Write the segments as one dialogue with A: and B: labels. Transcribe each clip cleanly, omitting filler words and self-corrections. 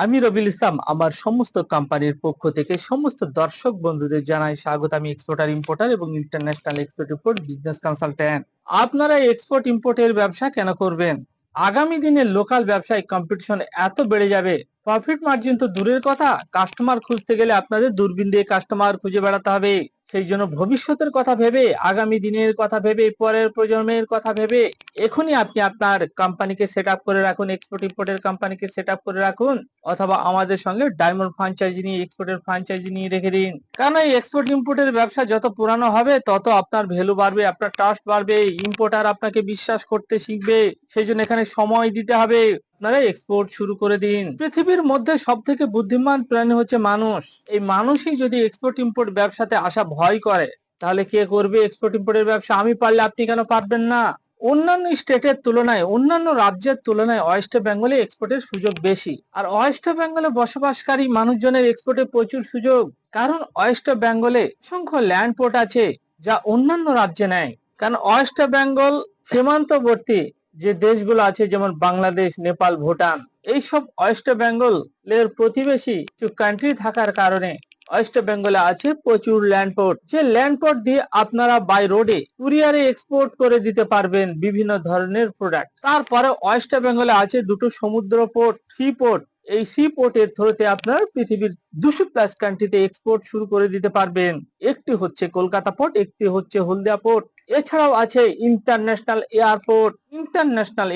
A: আমি রবিউল ইসলাম আমার সমস্ত কোম্পানির পক্ষ থেকে সমস্ত দর্শক বন্ধুদের জানাই স্বাগত। আমি এক্সপোর্টার ইম্পোর্টার এবং international export import business consultant. আপনারা এক্সপোর্ট ইম্পোর্টের ব্যবসা কেন করবেন? আগামী দিনে লোকাল ব্যবসায় কম্পিটিশন এত বেড়ে যাবে, প্রফিট মার্জিন তো দূরের কথা, কাস্টমার খুঁজতে গেলে আপনাদের দূরবীন দিয়ে কাস্টমার খুঁজে বেড়াতে হবে। সেই জন্য ভবিষ্যতের কথা ভেবে, আগামী দিনের কথা ভেবে, পরের প্রজন্মের কথা ভেবে এখনই আপনি আপনার কোম্পানিকে সেট আপ করে রাখুন, এক্সপোর্ট ইম্পোর্টের কোম্পানিকে সেট আপ করে রাখুন, অথবা আমাদের সঙ্গে ডায়মন্ড ফ্র্যাঞ্চাইজি নিয়ে এক্সপোর্টের ফ্র্যাঞ্চাইজি নিয়ে রেখে দিন। কারণ এই এক্সপোর্ট ইম্পোর্টের ব্যবসা যত পুরানো হবে তত আপনার ভ্যালু বাড়বে, আপনার ট্রাস্ট বাড়বে, ইম্পোর্টার আপনাকে বিশ্বাস করতে শিখবে। সেই জন্য এখানে সময় দিতে হবে। আপনারা এক্সপোর্ট শুরু করে দিন। পৃথিবীর মধ্যে সব থেকে বুদ্ধিমান প্রাণী হচ্ছে মানুষ। এই মানুষই যদি এক্সপোর্ট ইম্পোর্ট ব্যবসাতে আসা ভয় করে, তাহলে কে করবে এক্সপোর্ট ইম্পোর্টের ব্যবসা? আমি পারলে আপনি কেন পারবেন না? অন্যান্য স্টেটের তুলনায়, অন্যান্য রাজ্যের তুলনায় ওয়েস্ট বেঙ্গলে এক্সপোর্টের সুযোগ বেশি। আর ওয়েস্ট বেঙ্গলে বসবাসকারী মানুষজনের এক্সপোর্টে প্রচুর সুযোগ। কারণ ওয়েস্ট বেঙ্গলে অসংখ্য ল্যান্ড পোর্ট আছে, যা অন্যান্য রাজ্যে নেই। কারণ ওয়েস্ট বেঙ্গল সীমান্তবর্তী যে দেশগুলো আছে, যেমন বাংলাদেশ, নেপাল, ভুটান, এইসব ওয়েস্ট বেঙ্গলের প্রতিবেশী কিছু কান্ট্রি থাকার কারণে ওয়েস্ট বেঙ্গলে আছে প্রচুর ল্যান্ড পোর্ট। যে ল্যান্ড পোর্ট দিয়ে আপনারা বাই রোডে কুরিয়ারে এক্সপোর্ট করে দিতে পারবেন বিভিন্ন ধরনের প্রোডাক্ট। তারপরে ওয়েস্ট বেঙ্গলে আছে দুটো সমুদ্র পোর্ট, সি পোর্ট। এই সি পোর্টের থ্রুতে আপনার পৃথিবীর 200+ কান্ট্রিতে এক্সপোর্ট শুরু করে দিতে পারবেন। একটি হচ্ছে কলকাতা পোর্ট, একটি হচ্ছে হলদিয়া পোর্ট। এছাড়াও আছে ইন্টারন্যাশনাল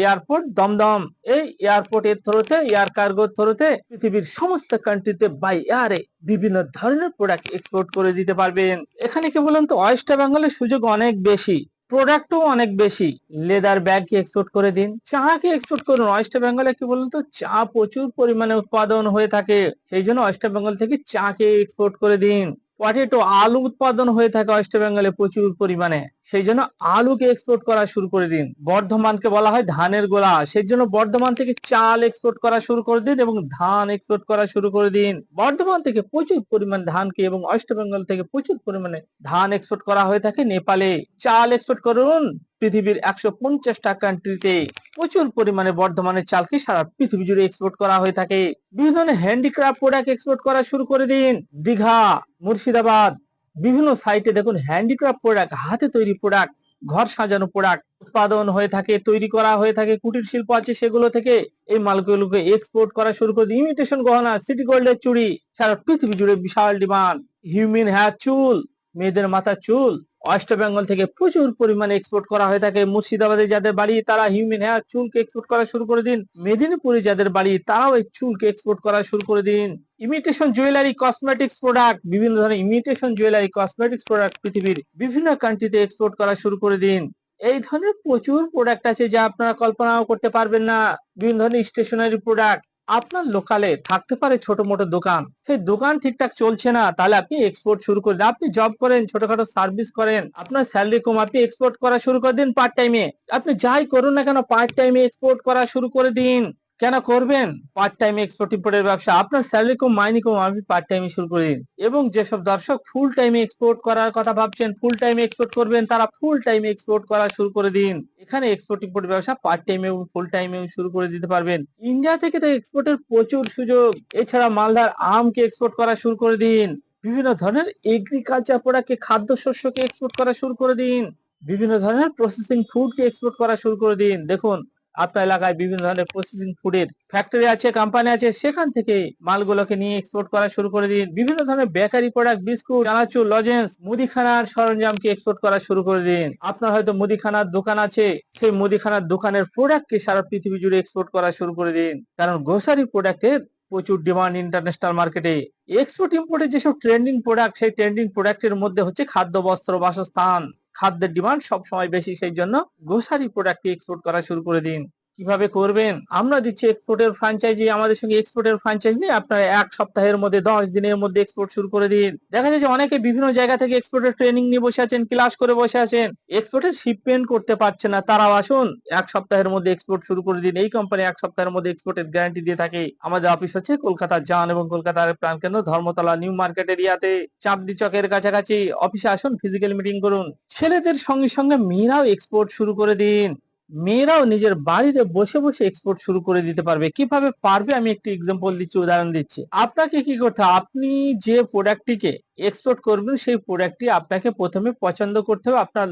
A: এয়ারপোর্ট দমদম। এই এয়ারপোর্টের থ্রুতে, এয়ার কার্গোর থ্রুতে পৃথিবীর সমস্ত কান্ট্রিতে বাই এয়ারে বিভিন্ন ধরনের প্রোডাক্ট এক্সপোর্ট করে দিতে পারবেন। এখানে কি বলুন তো, ওয়েস্ট বেঙ্গলের সুযোগ অনেক বেশি, প্রোডাক্টও অনেক বেশি। লেদার ব্যাগ কে এক্সপোর্ট করে দিন, চা কে এক্সপোর্ট করুন। ওয়েস্ট বেঙ্গলে কি বলুন তো, চা প্রচুর পরিমাণে উৎপাদন হয়ে থাকে। সেই জন্য ওয়েস্ট বেঙ্গল থেকে চা কে এক্সপোর্ট করে দিন। পটেটো, আলু উৎপাদন হয়ে থাকে ওয়েস্ট বেঙ্গলে প্রচুর পরিমাণে। সেই জন্য আলুকে এক্সপোর্ট করা শুরু করে দিন। বর্ধমানকে বলা হয় ধানের গোলা, সেই জন্য বর্ধমান থেকে চাল এক্সপোর্ট করা শুরু করে দিন এবং ধান এক্সপোর্ট করা শুরু করে দিন। বর্ধমান থেকে প্রচুর পরিমাণ ধানকে এবং ওয়েস্ট বেঙ্গল থেকে প্রচুর পরিমাণে ধান এক্সপোর্ট করা হয়ে থাকে নেপালে। চাল এক্সপোর্ট করুন পৃথিবীর 150টা কান্ট্রিতে। প্রচুর পরিমাণে বর্ধমানের চালকে সারা পৃথিবী জুড়ে এক্সপোর্ট করা হয়ে থাকে। বিভিন্ন ধরনের হ্যান্ডিক্রাফট প্রোডাক্ট এক্সপোর্ট করা শুরু করে দিন। দীঘা, মুর্শিদাবাদ, বিভিন্ন সাইটে দেখুন হ্যান্ডিক্রাফট প্রোডাক্ট, হাতে তৈরি প্রোডাক্ট, ঘর সাজানো প্রোডাক্ট উৎপাদন হয়ে থাকে, তৈরি করা হয়ে থাকে। কুটির শিল্প আছে, সেগুলো থেকে এই মালগুলোকে এক্সপোর্ট করা শুরু করে দিন। ইমিটেশন গহনা, সিটি গোল্ডের চুড়ি, সারা পৃথিবী জুড়ে বিশাল ডিমান্ড। হিউম্যান হেয়ার চুল, মেয়েদের মাথার চুল ওয়েস্ট বেঙ্গল থেকে প্রচুর পরিমাণে এক্সপোর্ট করা হয়ে থাকে। মুর্শিদাবাদে যাদের বাড়ি তারা হিউম্যান হেয়ার চুলকে এক্সপোর্ট করা শুরু করে দিন। মেদিনীপুরে যাদের বাড়ি তারাও এই চুলকে এক্সপোর্ট করা শুরু করে দিন। ইমিটেশন জুয়েলারি, কসমেটিক্স প্রোডাক্ট, বিভিন্ন ধরনের ইমিটেশন জুয়েলারি, কসমেটিক্স প্রোডাক্ট পৃথিবীর বিভিন্ন কান্ট্রিতে এক্সপোর্ট করা শুরু করে দিন। এই ধরনের প্রচুর প্রোডাক্ট আছে যা আপনারা কল্পনাও করতে পারবেন না। বিভিন্ন ধরনের স্টেশনারি প্রোডাক্ট। আপনার লোকালে থাকতে পারে ছোট মোটো দোকান, সেই দোকান ঠিকঠাক চলছে না, তাহলে আপনি এক্সপোর্ট শুরু করে দিন। আপনি জব করেন, ছোটখাটো সার্ভিস করেন, আপনার স্যালারি কম, আপনি এক্সপোর্ট করা শুরু করে দিন পার্ট টাইমে। আপনি যাই করুন না কেন পার্ট টাইমে এক্সপোর্ট করা শুরু করে দিন। কেন করবেন পার্ট টাইম এক্সপোর্ট ইম্পোর্টের ব্যবসা? আপনার স্যালারি কম, মাইনে কম, আপনি পার্ট টাইমে শুরু করে দিন। এবং যেসব দর্শক ফুল টাইমে এক্সপোর্ট করার কথা ভাবছেন, ফুল টাইমে এক্সপোর্ট করবেন, তারা ফুল টাইমে এক্সপোর্ট করা শুরু করে দিন। এখানে এক্সপোর্ট ইম্পোর্ট ব্যবসা পার্ট টাইমে এবং ফুল টাইমে শুরু করে দিতে পারবেন। ইন্ডিয়া থেকে তো এক্সপোর্টের প্রচুর সুযোগ। এছাড়া মালদার আমকে এক্সপোর্ট করা শুরু করে দিন। বিভিন্ন ধরনের এগ্রিকালচার প্রোডাক্টকে, খাদ্যশস্যকে এক্সপোর্ট করা শুরু করে দিন। বিভিন্ন ধরনের প্রসেসিং ফুডকে এক্সপোর্ট করা শুরু করে দিন। দেখুন আপনার এলাকায় বিভিন্ন ধরনের প্রসেসিং ফুডের ফ্যাক্টরি আছে, কোম্পানি আছে, সেখান থেকে মালগুলোকে নিয়ে এক্সপোর্ট করা শুরু করে দিন। বিভিন্ন ধরনের বেকারি প্রোডাক্ট, বিস্কুট, চানাচুর, লজেন্স, মুদিখানার সরঞ্জামকে এক্সপোর্ট করা শুরু করে দিন। আপনার হয়তো মুদিখানার দোকান আছে, সেই মুদিখানার দোকানের প্রোডাক্টকে সারা পৃথিবী জুড়ে এক্সপোর্ট করা শুরু করে দিন। কারণ গ্রোসারি প্রোডাক্টের প্রচুর ডিমান্ড ইন্টারন্যাশনাল মার্কেটে। এক্সপোর্ট ইম্পোর্টের যেসব ট্রেন্ডিং প্রোডাক্ট, সেই ট্রেন্ডিং প্রোডাক্টের মধ্যে হচ্ছে খাদ্য, বস্ত্র, বাসস্থান। খাদ্যের ডিমান্ড সব সময় বেশি, সেই জন্য গ্রোসারি প্রোডাক্ট এক্সপোর্ট করা শুরু করে দিন। কিভাবে করবেন? আমরা দিচ্ছি এক্সপোর্টের ফ্র্যাঞ্চাইজি। আমাদের সঙ্গে এক্সপোর্টের ফ্র্যাঞ্চাইজি নিয়ে আপনারা 1 সপ্তাহের মধ্যে, 10 দিনের মধ্যে এক্সপোর্ট শুরু করে দিন। দেখা যাচ্ছে অনেকে বিভিন্ন জায়গা থেকে এক্সপোর্টের ট্রেনিং নিয়ে বসে আছেন, ক্লাস করে বসে আছেন, এক্সপোর্টের শিপমেন্ট করতে পারছে না। তারাও আসুন, 1 সপ্তাহের মধ্যে এক্সপোর্ট শুরু করে দিন। এই কোম্পানি 1 সপ্তাহের মধ্যে এক্সপোর্টের গ্যারান্টি দিয়ে থাকে। আমাদের অফিস হচ্ছে কলকাতার জান এবং কলকাতার প্রাণকেন্দ্র ধর্মতলা নিউ মার্কেট এরিয়াতে, চাঁদনি চকের কাছাকাছি। অফিসে আসুন, ফিজিক্যাল মিটিং করুন। ছেলেদের সঙ্গে সঙ্গে মেয়েরাও এক্সপোর্ট শুরু করে দিন। মেয়েরাও নিজের বাড়িতে বসে বসে এক্সপোর্ট শুরু করে দিতে পারবে। কিভাবে পারবে আমি একটি এক্সাম্পল দিচ্ছি, উদাহরণ দিচ্ছি। আপনাকে কি করতে হবে, আপনি যে প্রোডাক্টটিকে এক্সপোর্ট করবেন সেই প্রোডাক্টটি আপনাকে প্রথমে পছন্দ করতে হবে আপনার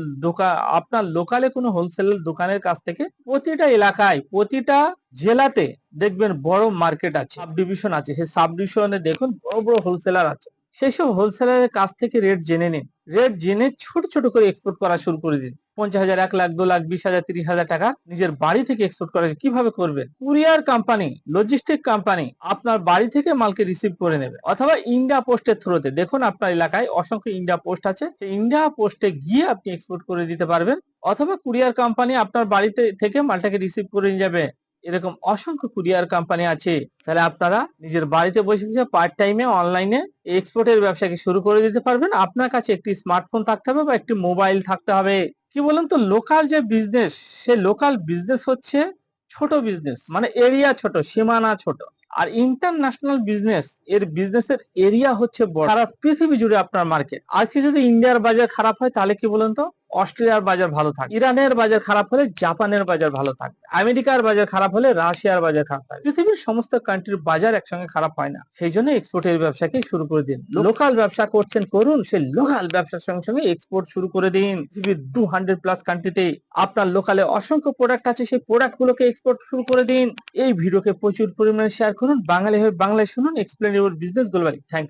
A: আপনার লোকালে কোনো হোলসেলের দোকানের কাছ থেকে। প্রতিটা এলাকায় প্রতিটা জেলাতে দেখবেন বড় মার্কেট আছে, সাব ডিভিশন আছে, সেই সাব ডিভিশনে দেখুন বড় বড় হোলসেলার আছে। সেই সব হোলসেলারের কাছ থেকে রেট জেনে নিন, রেট জেনে ছোট ছোট করে এক্সপোর্ট করা শুরু করে দিন। 50,000, 1 লাখ, 2 লাখ, 20,000, 30,000 টাকা নিজের বাড়ি থেকে এক্সপোর্ট করা কিভাবে করবেন? কুরিয়ার কোম্পানি, লজিস্টিক কোম্পানি আপনার বাড়ি থেকে মালকে রিসিভ করে নেবে, অথবা ইন্ডিয়া পোস্টের থ্রুতে। দেখুন আপনার এলাকায় অসংখ্য ইন্ডিয়া পোস্ট আছে, সেই ইন্ডিয়া পোস্টে গিয়ে আপনি এক্সপোর্ট করে দিতে পারবেন, অথবা কুরিয়ার কোম্পানি আপনার বাড়িতে থেকে মালটাকে রিসিভ করে নিয়ে যাবে। এরকম অসংখ্য কুরিয়ার কোম্পানি আছে। তাহলে আপনারা নিজের বাড়িতে বসে বসে পার্ট টাইমে অনলাইনে এক্সপোর্টের ব্যবসাকে শুরু করে দিতে পারবেন। আপনার কাছে একটি স্মার্টফোন থাকতে হবে বা একটি মোবাইল থাকতে হবে। কি বলুন তো, লোকাল যে বিজনেস, সে লোকাল বিজনেস হচ্ছে ছোট বিজনেস, মানে এরিয়া ছোট, সীমানা ছোট। আর ইন্টারন্যাশনাল বিজনেস, এর বিজনেসের এরিয়া হচ্ছে বড়, সারা পৃথিবী জুড়ে আপনার মার্কেট। আজকে যদি ইন্ডিয়ার বাজার খারাপ হয় তাহলে কি বলুন তো, অস্ট্রেলিয়ার বাজার ভালো থাকবে, ইরানের বাজার খারাপ হলে জাপানের বাজার ভালো থাকবে, আমেরিকার বাজার খারাপ হলে রাশিয়ার বাজার খারাপ থাকবে। পৃথিবীর সমস্ত কান্ট্রির বাজার একসঙ্গে খারাপ হয় না। সেই জন্য এক্সপোর্টের ব্যবসাকে শুরু করে দিন। লোকাল ব্যবসা করছেন করুন, সেই লোকাল ব্যবসার সঙ্গে সঙ্গে এক্সপোর্ট শুরু করে দিন। পৃথিবীর 200+ কান্ট্রিতে আপনার লোকালে অসংখ্য প্রোডাক্ট আছে, সেই প্রোডাক্ট গুলোকে এক্সপোর্ট শুরু করে দিন। এই ভিডিওকে প্রচুর পরিমাণে শেয়ার করুন। বাঙালি হয়ে বাংলায় শুনুন, explain your business globally. Thank